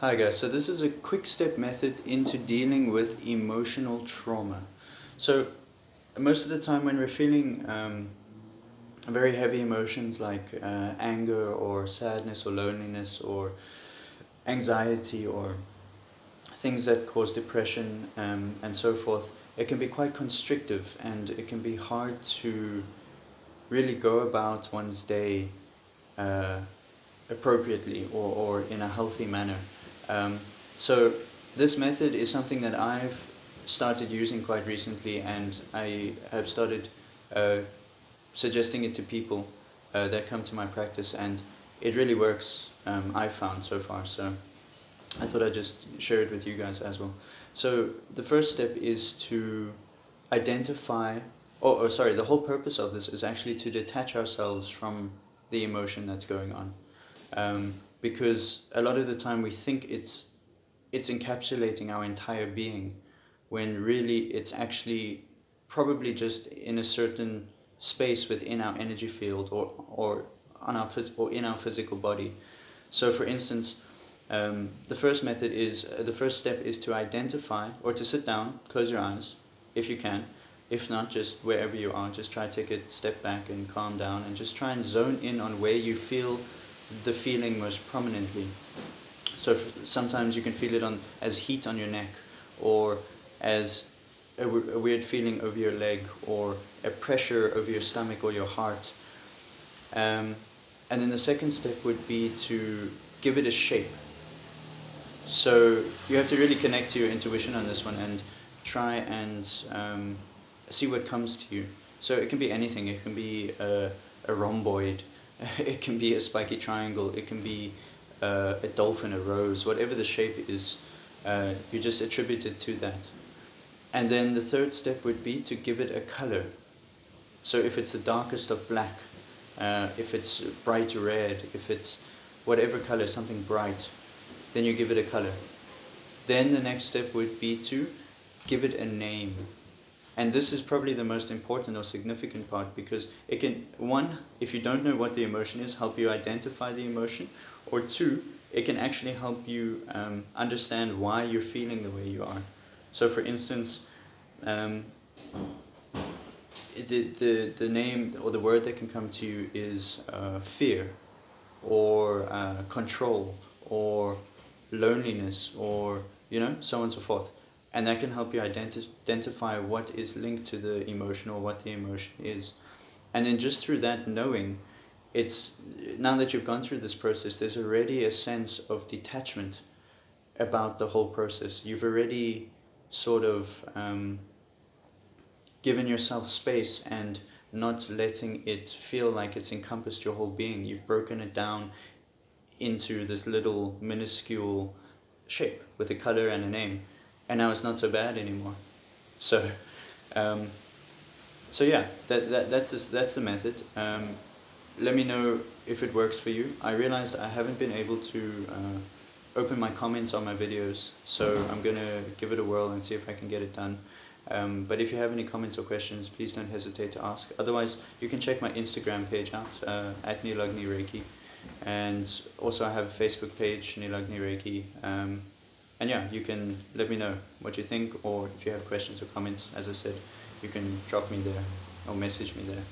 Hi guys, so this is a quick step method into dealing with emotional trauma. So most of the time when we're feeling very heavy emotions like anger or sadness or loneliness or anxiety or things that cause depression and so forth, it can be quite constrictive and it can be hard to really go about one's day uh, appropriately or in a healthy manner. Um, so this method is something that I've started using quite recently, and I have started uh, suggesting it to people that come to my practice, and it really works. I've found so far. So I thought I'd just share it with you guys as well. So the first step is to identify. Oh, sorry. The whole purpose of this is actually to detach ourselves from the emotion that's going on, because a lot of the time we think it's encapsulating our entire being, when really it's actually probably just in a certain space within our energy field or on our or in our physical body. So, for instance, the first method is the first step is to identify or to sit down, close your eyes, if you can. If not, just wherever you are, just try to take a step back and calm down and just try and zone in on where you feel the feeling most prominently. So sometimes you can feel it on as heat on your neck, or as a weird feeling over your leg, or a pressure over your stomach or your heart. And then the second step would be to give it a shape. So you have to really connect to your intuition on this one and try and see what comes to you. So it can be anything. It can be a rhomboid, it can be a spiky triangle, it can be a dolphin, a rose, whatever the shape is, you just attribute it to that. And then the third step would be to give it a color. So if it's the darkest of black, if it's bright red, if it's whatever color, something bright, then you give it a color. Then the next step would be to give it a name. And this is probably the most important or significant part, because it can, one, if you don't know what the emotion is, help you identify the emotion, or two, it can actually help you understand why you're feeling the way you are. So for instance, the name or the word that can come to you is fear, or control, or loneliness, or so on and so forth, and that can help you identify what is linked to the emotion or what the emotion is. And then just through that knowing, it's now that you've gone through this process, there's already a sense of detachment about the whole process. You've already sort of given yourself space and not letting it feel like it's encompassed your whole being. You've broken it down into this little minuscule shape with a color and a name, and now it's not so bad anymore. So um, so yeah, that's the method. Let me know if it works for you. I realized I haven't been able to open my comments on my videos, so I'm gonna give it a whirl and see if I can get it done. But if you have any comments or questions, please don't hesitate to ask. Otherwise, you can check my Instagram page out, at Nilagni Reiki. And also I have a Facebook page, Nilagni Reiki. And yeah, you can let me know what you think, or if you have questions or comments, as I said, you can drop me there or message me there.